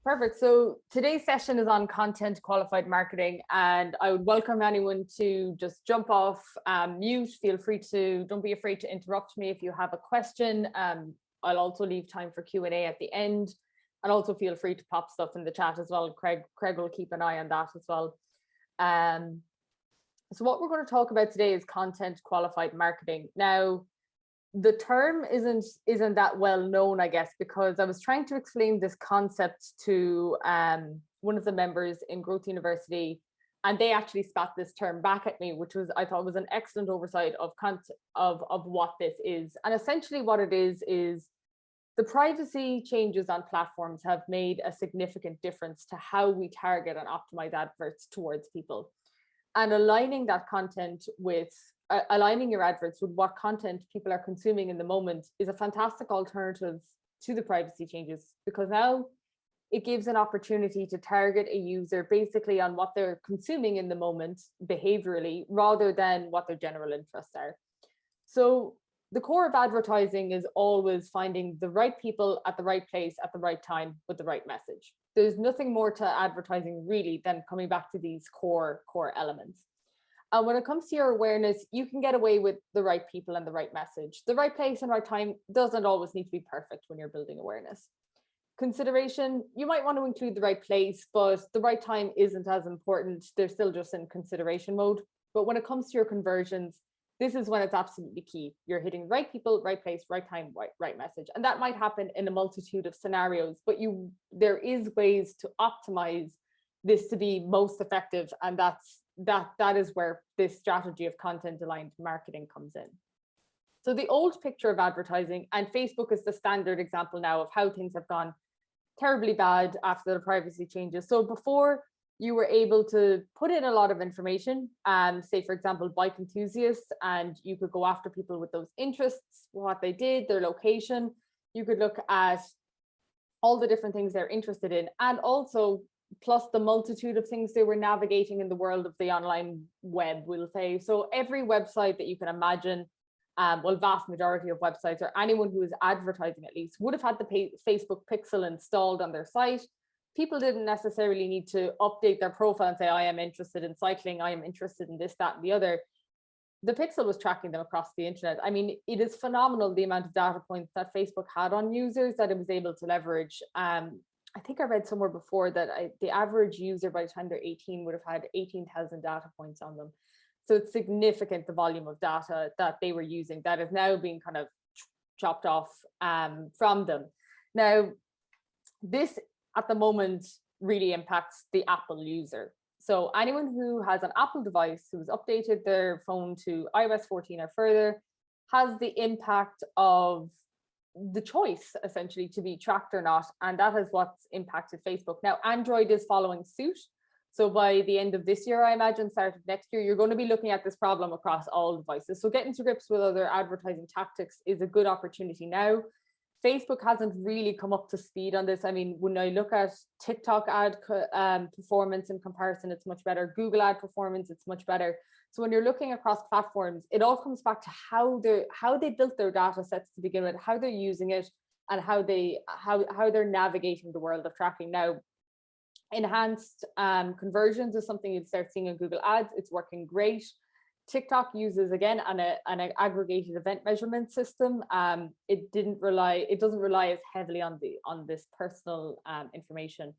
Perfect. So today's session is on content qualified marketing, and I would welcome anyone to just jump off mute. Feel free to, don't be afraid to interrupt me if you have a question. I'll also leave time for Q&A at the end, and also feel free to pop stuff in the chat as well. Craig will keep an eye on that as well. So what we're going to talk about today is content qualified marketing. Now, the term isn't that well known, I guess, because I was trying to explain this concept to one of the members in Growth University, and they actually spat this term back at me, which I thought was an excellent oversight of what this is. And essentially what it is the privacy changes on platforms have made a significant difference to how we target and optimize adverts towards people. And aligning that content with aligning your adverts with what content people are consuming in the moment is a fantastic alternative to the privacy changes, because now it gives an opportunity to target a user basically on what they're consuming in the moment behaviorally, rather than what their general interests are. So the core of advertising is always finding the right people at the right place at the right time with the right message. There's nothing more to advertising really than coming back to these core elements. And when it comes to your awareness, you can get away with the right people and the right message. The right place and right time doesn't always need to be perfect when you're building awareness. Consideration, you might want to include the right place, but the right time isn't as important. They're still just in consideration mode. But when it comes to your conversions, this is when it's absolutely key. You're hitting the right people, right place, right time, right message. And that might happen in a multitude of scenarios, but there is ways to optimize this to be most effective. And that is where this strategy of content aligned marketing comes in. So the old picture of advertising, and Facebook is the standard example now of how things have gone terribly bad after the privacy changes. So before, you were able to put in a lot of information, say, for example, bike enthusiasts, and you could go after people with those interests, what they did, their location. You could look at all the different things they're interested in, and also plus the multitude of things they were navigating in the world of the online web, we'll say. So every website that you can imagine, vast majority of websites, or anyone who is advertising at least, would have had the Facebook pixel installed on their site. People didn't necessarily need to update their profile and say, I am interested in cycling, I am interested in this, that, and the other. The pixel was tracking them across the internet. I mean, it is phenomenal the amount of data points that Facebook had on users that it was able to leverage. I think I read somewhere before that the average user by the time they're 18 would have had 18,000 data points on them. So it's significant, the volume of data that they were using that is now being kind of chopped off from them. Now, this at the moment really impacts the Apple user. So anyone who has an Apple device who's updated their phone to iOS 14 or further has the impact of the choice essentially to be tracked or not, and that is what's impacted Facebook. Now, Android is following suit. So by the end of this year, I imagine, start of next year, you're going to be looking at this problem across all devices. So getting to grips with other advertising tactics is a good opportunity now. Facebook hasn't really come up to speed on this. I mean, when I look at TikTok ad performance in comparison, it's much better. Google ad performance, it's much better. So when you're looking across platforms, it all comes back to how they built their data sets to begin with, how they're using it, and how they're navigating the world of tracking. Now, enhanced conversions is something you'd start seeing in Google Ads. It's working great. TikTok uses, again, an aggregated event measurement system. It doesn't rely as heavily on this personal information.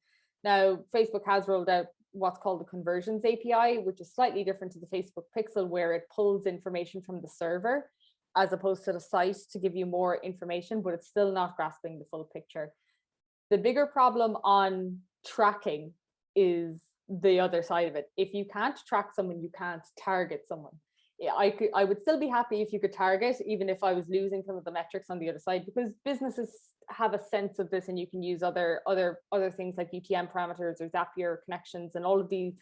Now, Facebook has rolled out what's called the Conversions API, which is slightly different to the Facebook Pixel, where it pulls information from the server as opposed to the site to give you more information, but it's still not grasping the full picture. The bigger problem on tracking is the other side of it. If you can't track someone, you can't target someone. I would still be happy if you could target, even if I was losing some of the metrics on the other side, because businesses have a sense of this, and you can use other things like UTM parameters or Zapier connections and all of these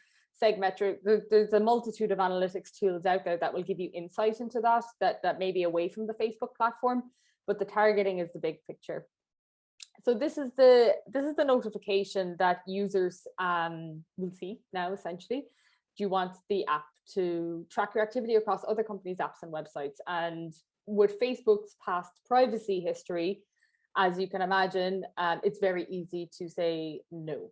segmetric. There's a multitude of analytics tools out there that will give you insight into that may be away from the Facebook platform, but the targeting is the big picture. So this is the notification that users will see now, essentially. Do you want the app to track your activity across other companies' apps and websites? And with Facebook's past privacy history, As you can imagine, it's very easy to say no,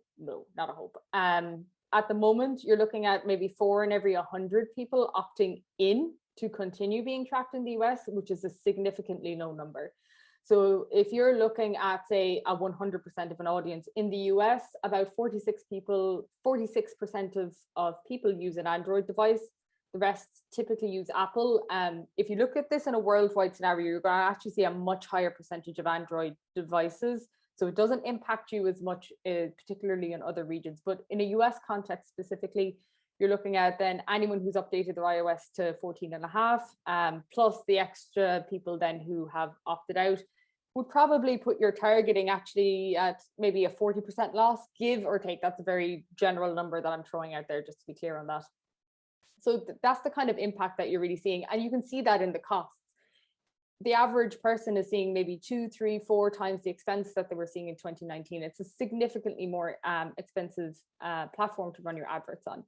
not a hope. At the moment, you're looking at maybe 4 in every 100 people opting in to continue being tracked in the US, which is a significantly low number. So if you're looking at, say, a 100% of an audience in the US, about 46% of people use an Android device. The rest typically use Apple. If you look at this in a worldwide scenario, you're going to actually see a much higher percentage of Android devices. So it doesn't impact you as much, particularly in other regions. But in a US context specifically, you're looking at then anyone who's updated their iOS to 14.5, plus the extra people then who have opted out, would probably put your targeting actually at maybe a 40% loss, give or take. That's a very general number that I'm throwing out there, just to be clear on that. So that's the kind of impact that you're really seeing. And you can see that in the costs. The average person is seeing maybe 2, 3, 4 times the expense that they were seeing in 2019. It's a significantly more expensive platform to run your adverts on.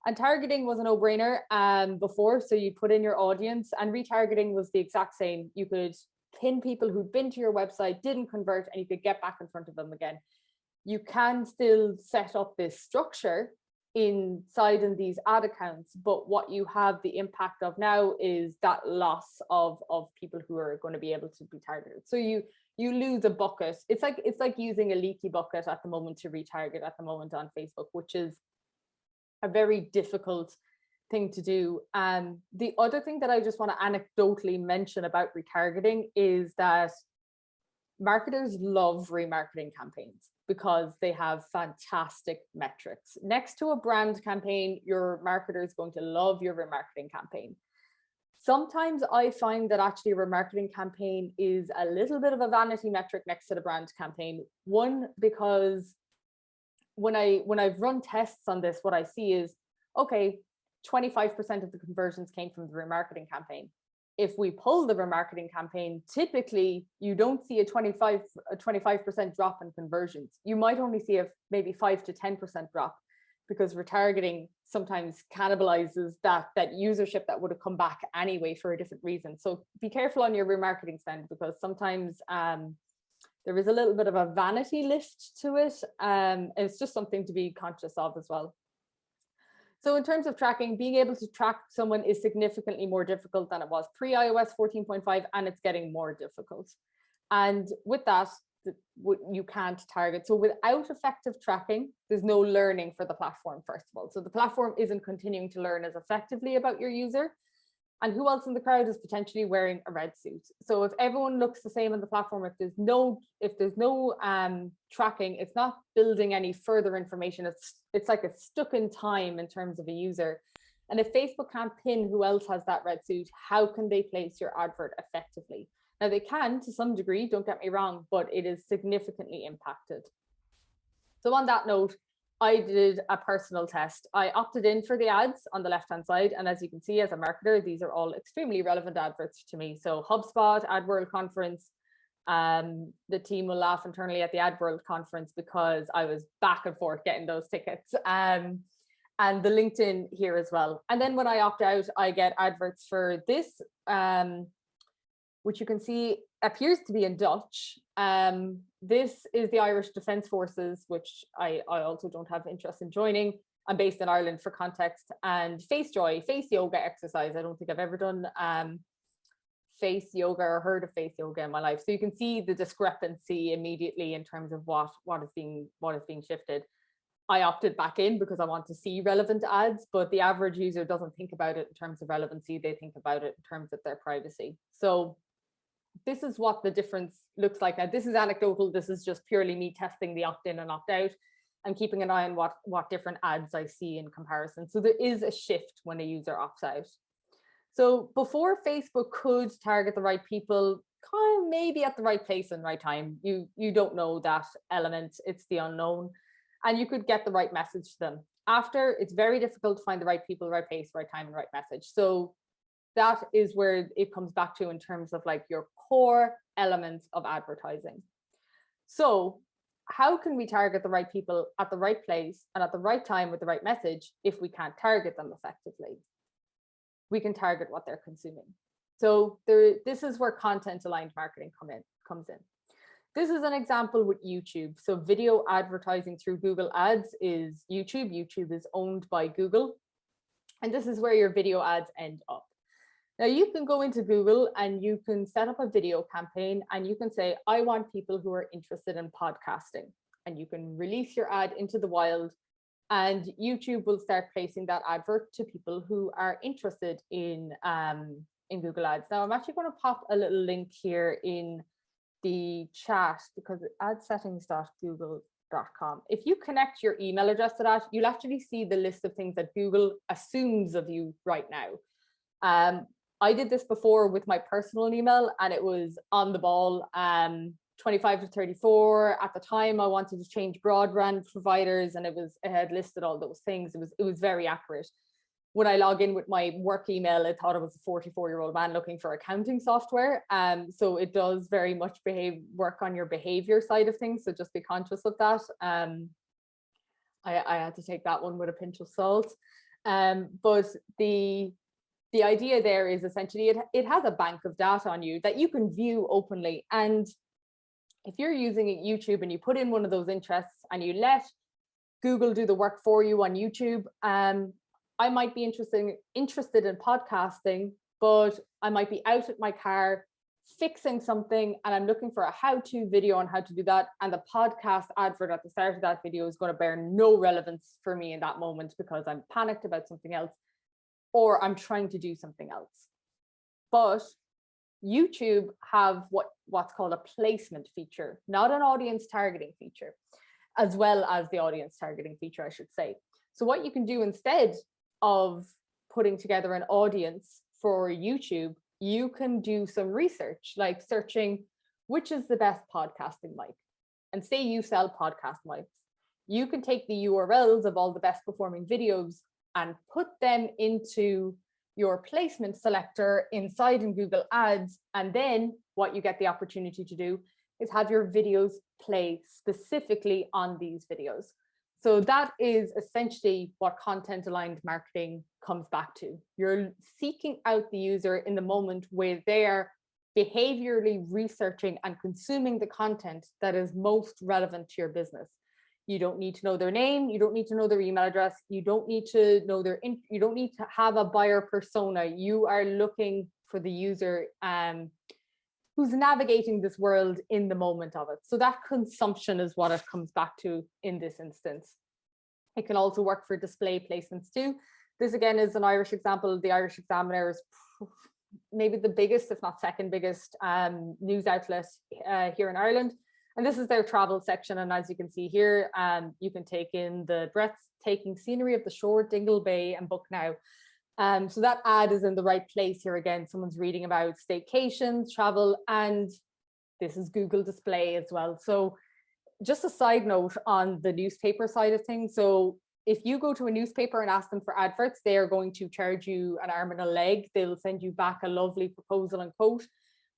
And targeting was a no-brainer before. So you put in your audience, and retargeting was the exact same. You could pin people who'd been to your website, didn't convert, and you could get back in front of them again. You can still set up this structure inside in these ad accounts, but what you have the impact of now is that loss of people who are going to be able to be targeted. So you lose a bucket. It's like using a leaky bucket at the moment to retarget at the moment on Facebook, which is a very difficult thing to do. The other thing that I just want to anecdotally mention about retargeting is that marketers love remarketing campaigns because they have fantastic metrics. Next to a brand campaign, your marketer is going to love your remarketing campaign. Sometimes I find that actually a remarketing campaign is a little bit of a vanity metric next to the brand campaign. One, because when I've run tests on this, what I see is, okay, 25% of the conversions came from the remarketing campaign. If we pull the remarketing campaign, typically you don't see a 25% drop in conversions. You might only see a maybe 5 to 10% drop, because retargeting sometimes cannibalizes that usership that would have come back anyway for a different reason. So be careful on your remarketing spend, because sometimes there is a little bit of a vanity lift to it. It's just something to be conscious of as well. So in terms of tracking, being able to track someone is significantly more difficult than it was pre-iOS 14.5, and it's getting more difficult. And with that, you can't target. So without effective tracking, there's no learning for the platform, first of all. So the platform isn't continuing to learn as effectively about your user. And who else in the crowd is potentially wearing a red suit? So if everyone looks the same on the platform, if there's no tracking, it's not building any further information. It's like it's stuck in time in terms of a user. And if Facebook can't pin who else has that red suit, how can they place your advert effectively? Now they can to some degree, don't get me wrong, but it is significantly impacted. So on that note, I did a personal test. I opted in for the ads on the left-hand side. And as you can see, as a marketer, these are all extremely relevant adverts to me. So HubSpot, AdWorld Conference. The team will laugh internally at the AdWorld Conference because I was back and forth getting those tickets. And the LinkedIn here as well. And then when I opt out, I get adverts for this, which you can see appears to be in Dutch. This is the Irish Defence Forces, which I also don't have interest in joining. I'm based in Ireland for context. And face yoga exercise. I don't think I've ever done face yoga or heard of face yoga in my life. So you can see the discrepancy immediately in terms of what is being shifted. I opted back in because I want to see relevant ads, but the average user doesn't think about it in terms of relevancy. They think about it in terms of their privacy. So this is what the difference looks like. Now, this is anecdotal. This is just purely me testing the opt-in and opt-out and keeping an eye on what different ads I see in comparison. So there is a shift when a user opts out. So before Facebook could target the right people, kind of maybe at the right place and right time, you don't know that element. It's the unknown. And you could get the right message to them. After, it's very difficult to find the right people, right place, right time, and right message. So that is where it comes back to in terms of like your core elements of advertising. So how can we target the right people at the right place and at the right time with the right message if we can't target them effectively? We can target what they're consuming. So this is where content aligned marketing comes in. This is an example with YouTube. So video advertising through Google Ads is YouTube. YouTube is owned by Google. And this is where your video ads end up. Now you can go into Google and you can set up a video campaign and you can say, I want people who are interested in podcasting. And you can release your ad into the wild and YouTube will start placing that advert to people who are interested in Google Ads. Now I'm actually going to pop a little link here in the chat because adsettings.google.com. If you connect your email address to that, you'll actually see the list of things that Google assumes of you right now. I did this before with my personal email and it was on the ball. 25 to 34 at the time. I wanted to change broadband providers and it had listed all those things. It was very accurate. When I log in with my work email, it thought it was a 44-year-old man looking for accounting software. So it does very much work on your behavior side of things. So just be conscious of that. I had to take that one with a pinch of salt. But the idea there is essentially it has a bank of data on you that you can view openly. And if you're using YouTube and you put in one of those interests and you let Google do the work for you on YouTube, I might be interested in podcasting, but I might be out at my car fixing something and I'm looking for a how-to video on how to do that. And the podcast advert at the start of that video is going to bear no relevance for me in that moment because I'm panicked about something else or I'm trying to do something else. But YouTube have what's called a placement feature, not an audience targeting feature, as well as the audience targeting feature, I should say. So what you can do instead of putting together an audience for YouTube, you can do some research, like searching which is the best podcasting mic. And say you sell podcast mics, you can take the URLs of all the best performing videos and put them into your placement selector inside in Google Ads. And then what you get the opportunity to do is have your videos play specifically on these videos. So that is essentially what content aligned marketing comes back to. You're seeking out the user in the moment where they're behaviorally researching and consuming the content that is most relevant to your business. You don't need to know their name. You don't need to know their email address. You don't need to know you don't need to have a buyer persona. You are looking for the user who's navigating this world in the moment of it. So that consumption is what it comes back to in this instance. It can also work for display placements too. This again is an Irish example. The Irish Examiner is maybe the biggest, if not second biggest news outlet here in Ireland. And this is their travel section. And as you can see here, you can take in the breathtaking scenery of the shore, Dingle Bay, and book now. So that ad is in the right place here again. Someone's reading about staycations, travel, and this is Google Display as well. So just a side note on the newspaper side of things. So if you go to a newspaper and ask them for adverts, they are going to charge you an arm and a leg. They'll send you back a lovely proposal and quote.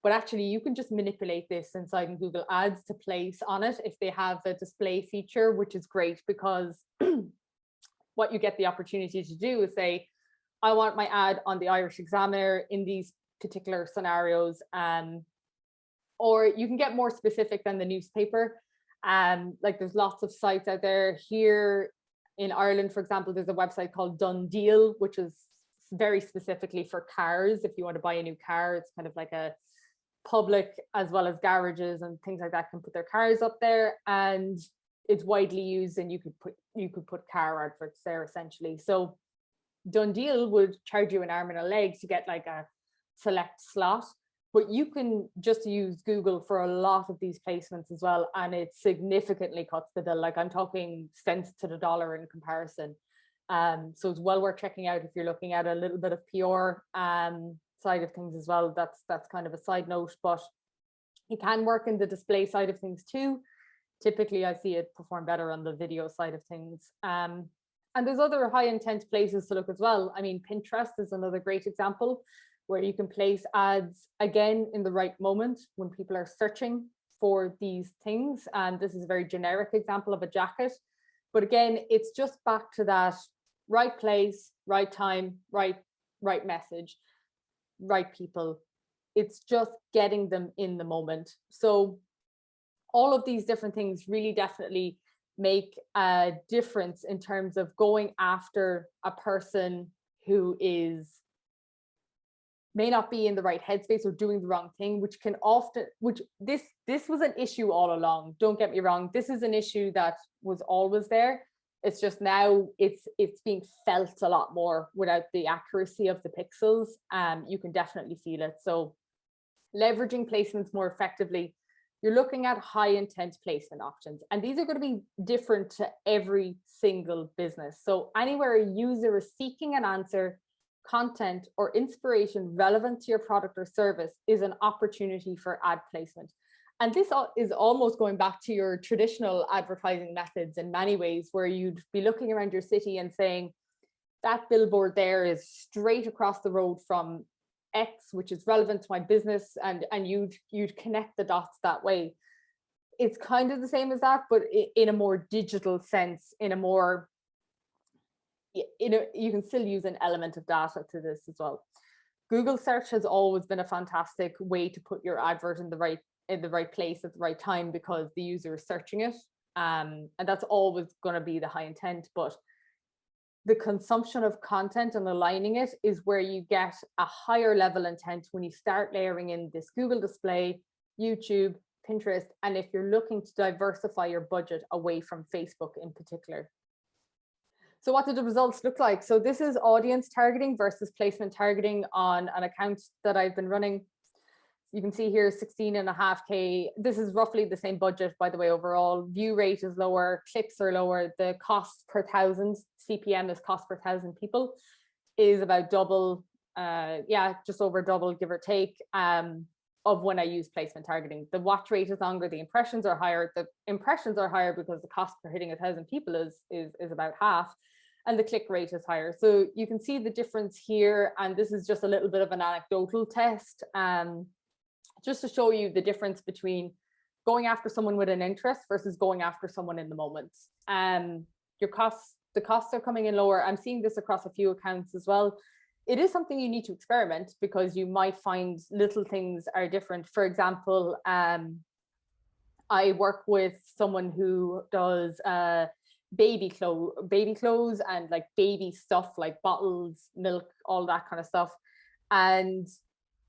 But actually, you can just manipulate this inside in Google Ads to place on it if they have a display feature, which is great because what you get the opportunity to do is say, I want my ad on the Irish Examiner in these particular scenarios. Or you can get more specific than the newspaper. Like there's lots of sites out there. Here in Ireland, for example, there's a website called Done Deal, which is very specifically for cars. If you want to buy a new car, it's kind of like a public as well as garages and things like that can put their cars up there, and it's widely used, and you could put car adverts there essentially. So Done Deal would charge you an arm and a leg to get like a select slot, but you can just use Google for a lot of these placements as well, and it significantly cuts the bill. Like I'm talking cents to the dollar in comparison. So it's well worth checking out if you're looking at a little bit of PR side of things as well. That's kind of a side note, but it can work in the display side of things too. Typically, I see it perform better on the video side of things. And there's other high intent places to look as well. I mean, Pinterest is another great example where you can place ads again in the right moment when people are searching for these things. And this is a very generic example of a jacket. But again, it's just back to that right place, right time, right message, right people. It's just getting them in the moment. So All of these different things really definitely make a difference in terms of going after a person who may not be in the right headspace or doing the wrong thing, which can often, this was an issue all along. Don't get me wrong. This is an issue that was always there. It's just now it's being felt a lot more without the accuracy of the pixels. You can definitely feel it. So leveraging placements more effectively, you're looking at high intent placement options. And these are going to be different to every single business. So anywhere a user is seeking an answer, content, or inspiration relevant to your product or service is an opportunity for ad placement. And this is almost going back to your traditional advertising methods in many ways, where you'd be looking around your city and saying, that billboard there is straight across the road from X, which is relevant to my business, and you'd connect the dots that way. It's kind of the same as that, but in a more digital sense, you can still use an element of data to this as well. Google search has always been a fantastic way to put your advert in the right place at the right time, because the user is searching it, and that's always going to be the high intent. But the consumption of content and aligning it is where you get a higher level intent when you start layering in this Google display, YouTube, Pinterest, and if you're looking to diversify your budget away from Facebook in particular. So what did the results look like? So this is audience targeting versus placement targeting on an account that I've been running. You can see here 16.5K. This is roughly the same budget, by the way, overall. View rate is lower, clicks are lower. The cost per thousand, CPM is cost per thousand people, is about double, just over double, give or take, of when I use placement targeting. The watch rate is longer, the impressions are higher. The impressions are higher because the cost per hitting 1,000 people is about half, and the click rate is higher. So you can see the difference here, and this is just a little bit of an anecdotal test, just to show you the difference between going after someone with an interest versus going after someone in the moment. The costs are coming in lower. I'm seeing this across a few accounts as well. It is something you need to experiment, because you might find little things are different. For example, I work with someone who does baby clothes and like baby stuff, like bottles, milk, all that kind of stuff. And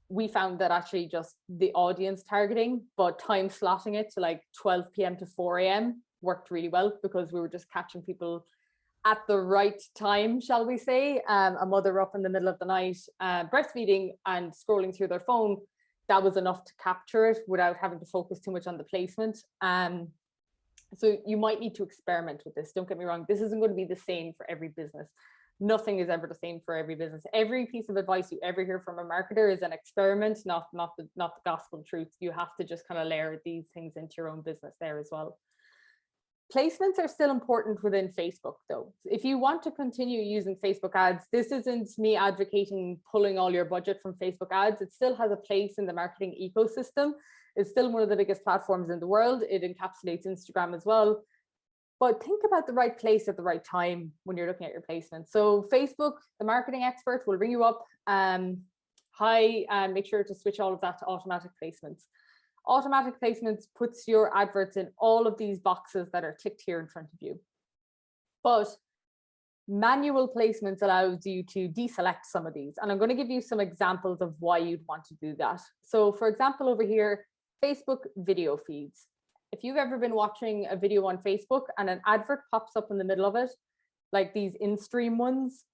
we found that actually just the audience targeting, but time slotting it to like 12 p.m. to 4 a.m. worked really well, because we were just catching people at the right time, shall we say. A mother up in the middle of the night, breastfeeding and scrolling through their phone, that was enough to capture it without having to focus too much on the placement. So you might need to experiment with this. Don't get me wrong, this isn't going to be the same for every business. Nothing is ever the same for every business. Every piece of advice you ever hear from a marketer is an experiment, not the gospel truth. You have to just kind of layer these things into your own business there as well. Placements are still important within Facebook though. If you want to continue using Facebook ads, this isn't me advocating pulling all your budget from Facebook ads. It still has a place in the marketing ecosystem. It's still one of the biggest platforms in the world. It encapsulates Instagram as well. But think about the right place at the right time when you're looking at your placement. So Facebook, the marketing expert, will ring you up. Hi, and make sure to switch all of that to automatic placements. Automatic placements puts your adverts in all of these boxes that are ticked here in front of you. But manual placements allows you to deselect some of these. And I'm going to give you some examples of why you'd want to do that. So for example, over here, Facebook video feeds. If you've ever been watching a video on Facebook and an advert pops up in the middle of it, like these in-stream ones,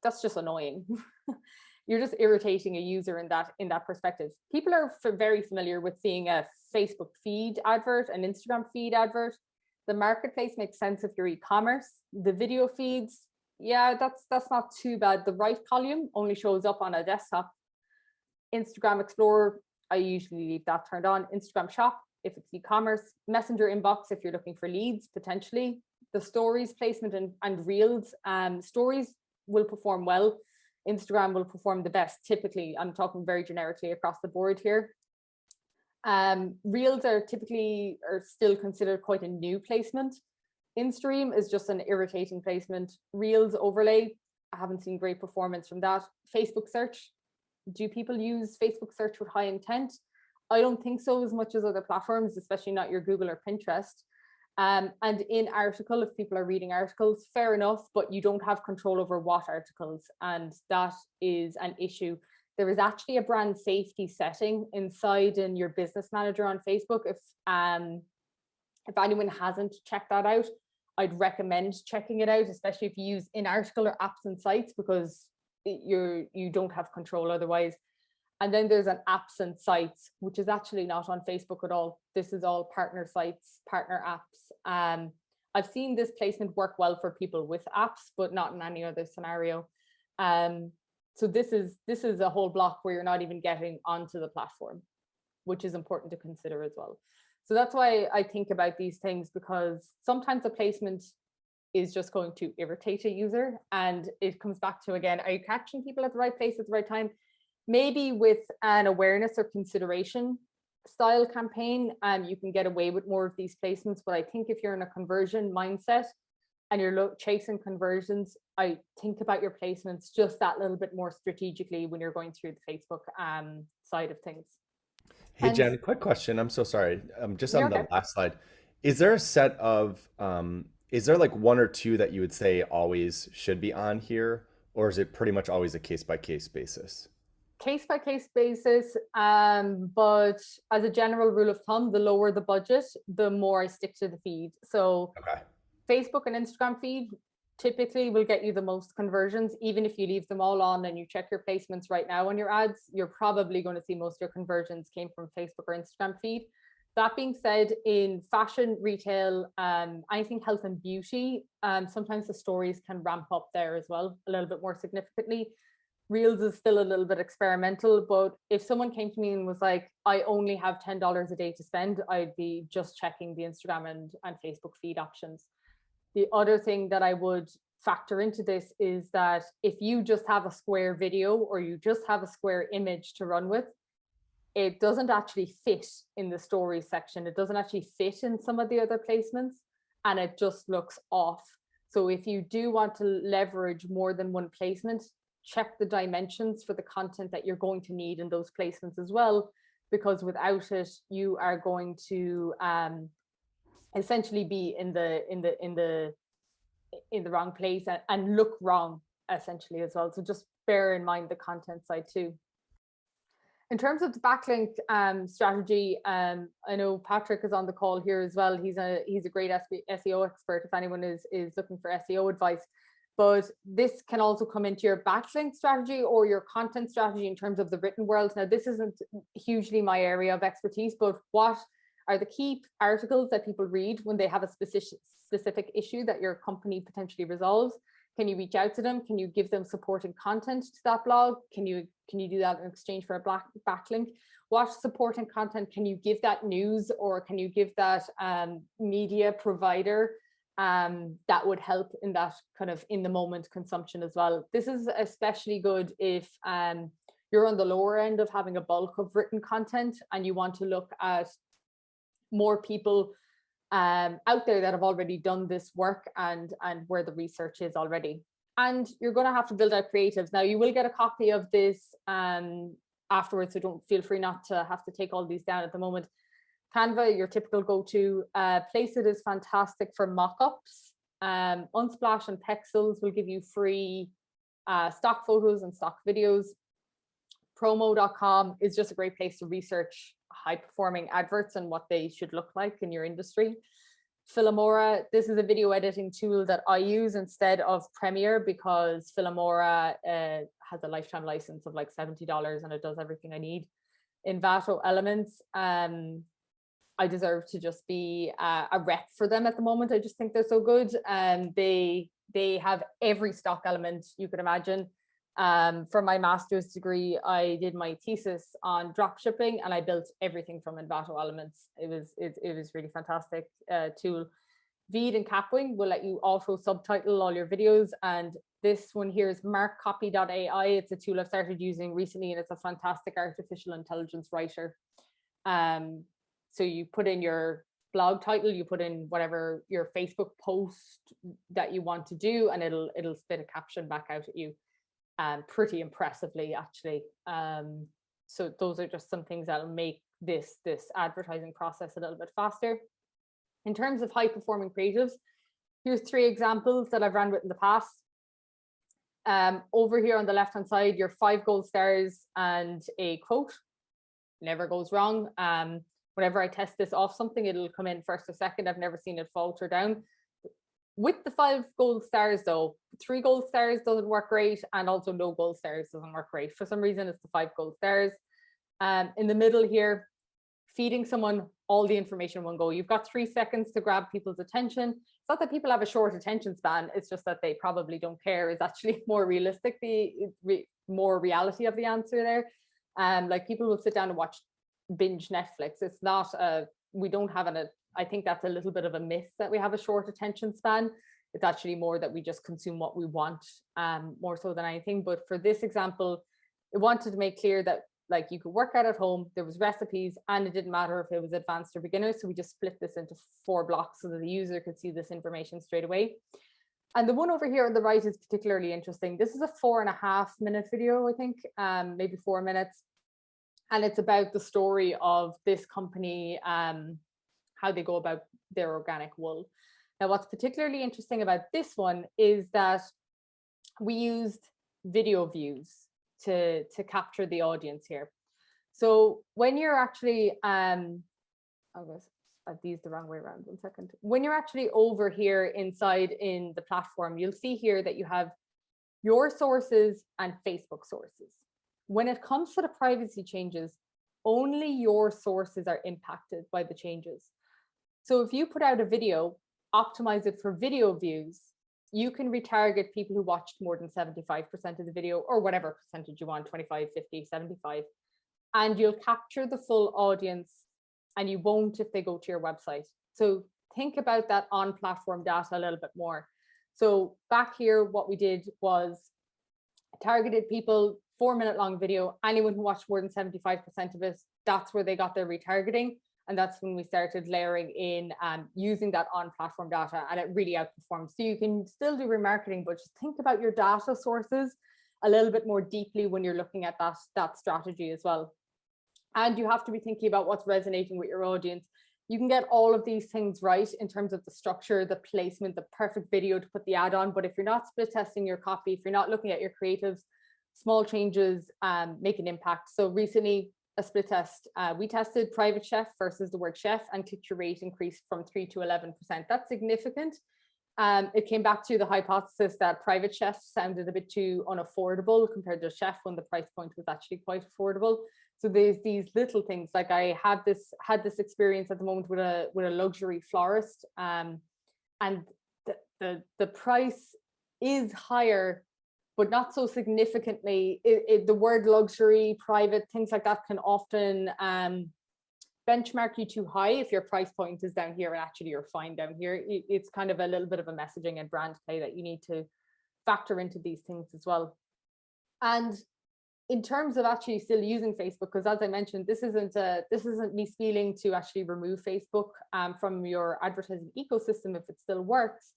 that's just annoying. You're just irritating a user in that perspective. People are very familiar with seeing a Facebook feed advert, an Instagram feed advert. The marketplace makes sense if you're e-commerce. The video feeds, yeah, that's not too bad. The right column only shows up on a desktop. Instagram Explorer, I usually leave that turned on. Instagram Shop, if it's e-commerce. Messenger inbox, if you're looking for leads, potentially. The stories placement and reels. Stories will perform well. Instagram will perform the best, typically. I'm talking very generically across the board here. Reels are still considered quite a new placement. In-stream is just an irritating placement. Reels overlay, I haven't seen great performance from that. Facebook search, do people use Facebook search with high intent? I don't think so as much as other platforms, especially not your Google or Pinterest. And in article, if people are reading articles, fair enough, but you don't have control over what articles, and that is an issue. There is actually a brand safety setting inside in your business manager on Facebook. If anyone hasn't checked that out, I'd recommend checking it out, especially if you use in-article or apps and sites, because you don't have control otherwise. And then there's an apps and sites, which is actually not on Facebook at all. This is all partner sites, partner apps. I've seen this placement work well for people with apps, but not in any other scenario. So this is a whole block where you're not even getting onto the platform, which is important to consider as well. So that's why I think about these things, because sometimes a placement is just going to irritate a user, and it comes back to, again, are you catching people at the right place at the right time? Maybe with an awareness or consideration style campaign, you can get away with more of these placements. But I think if you're in a conversion mindset and you're chasing conversions, I think about your placements just that little bit more strategically when you're going through the Facebook side of things. Hey, And Jen, quick question. I'm so sorry. Just you're on the okay. last slide, is there a set of, is there like one or two that you would say always should be on here, or is it pretty much always a case by case basis? Case by case basis, but as a general rule of thumb, the lower the budget, the more I stick to the feed. So Okay. Facebook and Instagram feed typically will get you the most conversions. Even if you leave them all on and you check your placements right now on your ads, you're probably going to see most of your conversions came from Facebook or Instagram feed. That being said, in fashion, retail, anything health and beauty, sometimes the stories can ramp up there as well a little bit more significantly. Reels is still a little bit experimental, but if someone came to me and was like, I only have $10 a day to spend, I'd be just checking the Instagram and Facebook feed options. The other thing that I would factor into this is that if you just have a square video or you just have a square image to run with, it doesn't actually fit in the stories section. It doesn't actually fit in some of the other placements, and it just looks off. So if you do want to leverage more than one placement, check the dimensions for the content that you're going to need in those placements as well, because without it, you are going to essentially be in the wrong place and look wrong essentially as well. So just bear in mind the content side too. In terms of the backlink strategy, I know Patrick is on the call here as well. He's a great SEO expert if anyone is looking for SEO advice. But this can also come into your backlink strategy or your content strategy in terms of the written world. Now, this isn't hugely my area of expertise, but what are the key articles that people read when they have a specific issue that your company potentially resolves? Can you reach out to them? Can you give them supporting content to that blog? Can you do that in exchange for a backlink? What supporting content can you give that news, or can you give that media provider that would help in that kind of in the moment consumption as well? This is especially good if you're on the lower end of having a bulk of written content and you want to look at more people out there that have already done this work and where the research is already. And you're going to have to build out creatives. Now, you will get a copy of this afterwards, so don't feel free not to have to take all these down at the moment. Canva, your typical go-to. Placeit is fantastic for mock-ups. Unsplash and Pexels will give you free stock photos and stock videos. Promo.com is just a great place to research high-performing adverts and what they should look like in your industry. Filmora, this is a video editing tool that I use instead of Premiere, because Filmora has a lifetime license of like $70 and it does everything I need. Envato Elements, I deserve to just be a rep for them at the moment. I just think they're so good. They have every stock element you could imagine. For my master's degree, I did my thesis on drop shipping and I built everything from Envato Elements. It was really fantastic tool. Veed and Capwing will let you auto subtitle all your videos, and this one here is markcopy.ai. It's a tool I've started using recently, and it's a fantastic artificial intelligence writer. So you put in your blog title, you put in whatever your Facebook post that you want to do, and it'll spit a caption back out at you. Pretty impressively, actually. So those are just some things that'll make this advertising process a little bit faster. In terms of high performing creatives, here's 3 examples that I've ran with in the past. Over here on the left hand side, your 5 gold stars and a quote. Never goes wrong. Whenever I test this off something, it'll come in first or second. I've never seen it falter down. With the 5 gold stars though, 3 gold stars doesn't work great, and also no gold stars doesn't work great. For some reason, it's the 5 gold stars. In the middle here, feeding someone all the information in one go. You've got 3 seconds to grab people's attention. It's not that people have a short attention span, it's just that they probably don't care is actually more realistic, more reality of the answer there. Like people will sit down and watch binge Netflix. It's not we don't have I think that's a little bit of a myth that we have a short attention span. It's actually more that we just consume what we want, more so than anything. But for this example, it wanted to make clear that like you could work out at home, there was recipes, and it didn't matter if it was advanced or beginner. So we just split this into 4 blocks so that the user could see this information straight away. And the one over here on the right is particularly interesting. This is a 4.5 minute video, I think, maybe 4 minutes. And it's about the story of this company, how they go about their organic wool. Now, what's particularly interesting about this one is that we used video views to capture the audience here. So when you're actually, I was these the wrong way around, 1 second. When you're actually over here inside in the platform, you'll see here that you have your sources and Facebook sources. When it comes to the privacy changes, only your sources are impacted by the changes. So if you put out a video, optimize it for video views, you can retarget people who watched more than 75% of the video, or whatever percentage you want, 25, 50, 75, and you'll capture the full audience, and you won't if they go to your website. So think about that on platform data a little bit more. So back here, what we did was targeted people, 4 minute long video, anyone who watched more than 75% of it, that's where they got their retargeting. And that's when we started layering in using that on platform data, and it really outperformed. So you can still do remarketing, but just think about your data sources a little bit more deeply when you're looking at that strategy as well. And you have to be thinking about what's resonating with your audience. You can get all of these things right in terms of the structure, the placement, the perfect video to put the ad on. But if you're not split testing your copy, if you're not looking at your creatives, small changes make an impact. So recently, a split test, we tested private chef versus the word chef, and click-through rate increased from 3 to 11%. That's significant. It came back to the hypothesis that private chef sounded a bit too unaffordable compared to chef, when the price point was actually quite affordable. So there's these little things, like I had this experience at the moment with a luxury florist, and the price is higher, but not so significantly. The word luxury, private, things like that can often benchmark you too high if your price point is down here and actually you're fine down here. It's kind of a little bit of a messaging and brand play that you need to factor into these things as well. And in terms of actually still using Facebook, because as I mentioned, this isn't me spieling to actually remove Facebook from your advertising ecosystem if it still works.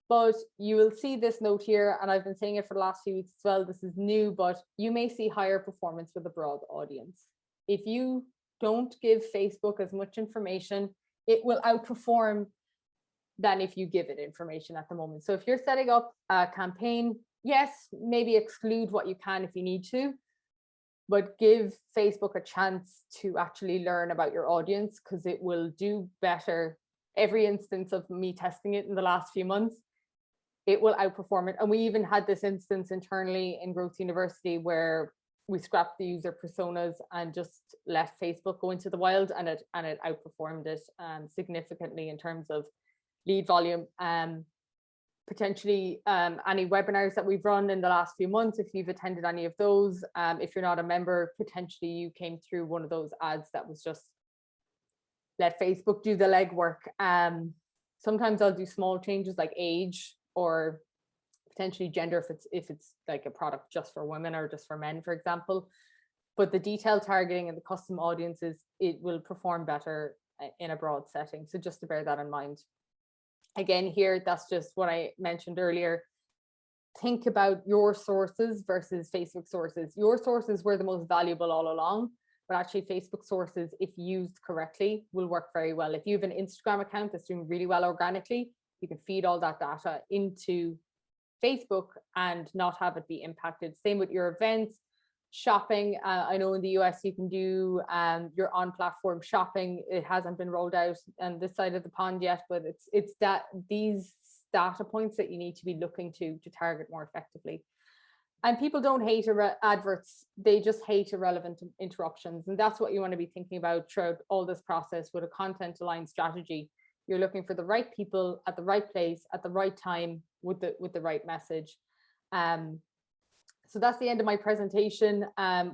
But you will see this note here, and I've been saying it for the last few weeks as well. This is new, but you may see higher performance with a broad audience. If you don't give Facebook as much information, it will outperform than if you give it information at the moment. So if you're setting up a campaign, yes, maybe exclude what you can if you need to, but give Facebook a chance to actually learn about your audience, because it will do better. Every instance of me testing it in the last few months, it will outperform it. And we even had this instance internally in Growth University where we scrapped the user personas and just let Facebook go into the wild, and it outperformed it significantly in terms of lead volume. Potentially any webinars that we've run in the last few months, if you've attended any of those, if you're not a member, potentially you came through one of those ads that was just let Facebook do the legwork. Sometimes I'll do small changes like age or potentially gender if it's like a product just for women or just for men, for example. But the detailed targeting and the custom audiences, it will perform better in a broad setting. So just to bear that in mind. Again, here, that's just what I mentioned earlier. Think about your sources versus Facebook sources. Your sources were the most valuable all along. but actually Facebook sources, if used correctly, will work very well. If you have an Instagram account that's doing really well organically, you can feed all that data into Facebook and not have it be impacted. Same with your events, shopping. I know in the US you can do your on-platform shopping. It hasn't been rolled out on this side of the pond yet, but it's that these data points that you need to be looking to target more effectively. And people don't hate adverts, they just hate irrelevant interruptions. And that's what you want to be thinking about throughout all this process with a content aligned strategy. You're looking for the right people at the right place at the right time with the right message. So that's the end of my presentation.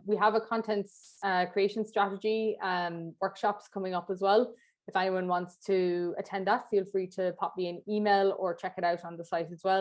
We have a content creation strategy workshops coming up as well. If anyone wants to attend that, feel free to pop me an email or check it out on the site as well.